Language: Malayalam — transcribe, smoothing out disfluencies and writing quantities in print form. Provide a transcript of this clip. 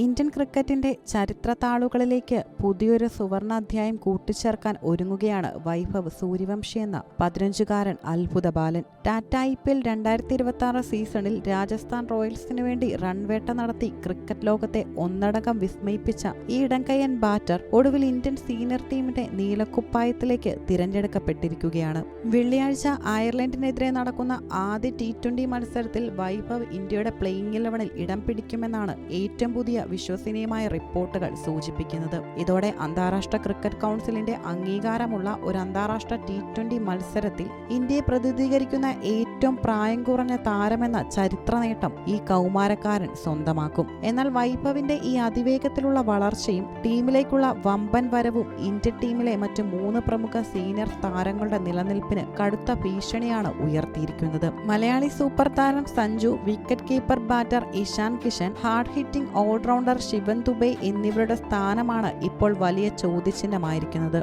ഇന്ത്യൻ ക്രിക്കറ്റിന്റെ ചരിത്രത്താളുകളിലേക്ക് പുതിയൊരു സുവർണാധ്യായം കൂട്ടിച്ചേർക്കാൻ ഒരുങ്ങുകയാണ് വൈഭവ് സൂര്യവംശി എന്ന 15-കാരൻ അത്ഭുത ബാലൻ. ടാറ്റ IPL 2026 സീസണിൽ രാജസ്ഥാൻ റോയൽസിനു വേണ്ടി റൺവേട്ട നടത്തി ക്രിക്കറ്റ് ലോകത്തെ ഒന്നടങ്കം വിസ്മയിപ്പിച്ച ഈ ഇടംകയ്യൻ ബാറ്റർ ഒടുവിൽ ഇന്ത്യൻ സീനിയർ ടീമിന്റെ നീലക്കുപ്പായത്തിലേക്ക് തിരഞ്ഞെടുക്കപ്പെട്ടിരിക്കുകയാണ്. വെള്ളിയാഴ്ച അയർലൻഡിനെതിരെ നടക്കുന്ന ആദ്യ T20 മത്സരത്തിൽ വൈഭവ് ഇന്ത്യയുടെ പ്ലേയിങ് 11-ൽ ഇടം പിടിക്കുമെന്നാണ് ഏറ്റവും പുതിയ വിശ്വസനീയമായ റിപ്പോർട്ടുകൾ സൂചിപ്പിക്കുന്നത്. ഇതോടെ അന്താരാഷ്ട്ര ക്രിക്കറ്റ് കൗൺസിലിന്റെ അംഗീകാരമുള്ള ഒരു അന്താരാഷ്ട്ര T20 മത്സരത്തിൽ ഇന്ത്യയെ പ്രതിനിധീകരിക്കുന്ന ഏറ്റവും പ്രായം കുറഞ്ഞ താരമെന്ന ചരിത്ര നേട്ടം ഈ കൗമാരക്കാരൻ സ്വന്തമാക്കും. എന്നാൽ വൈഭവിന്റെ ഈ അതിവേഗത്തിലുള്ള വളർച്ചയും ടീമിലേക്കുള്ള വമ്പൻ വരവും ഇന്ത്യൻ ടീമിലെ മറ്റ് 3 പ്രമുഖ സീനിയർ താരങ്ങളുടെ നിലനിൽപ്പിന് കടുത്ത ഭീഷണിയാണ് ഉയർത്തിയിരിക്കുന്നത്. മലയാളി സൂപ്പർ താരം Sanju, wicket keeper batter Ishan Kishan, hard hitting allrounder Shivam Dube എന്നിവരുടെ സ്ഥാനമാണ് ഇപ്പോൾ വലിയ ചോദ്യചിഹ്നമായിരിക്കുന്നത്.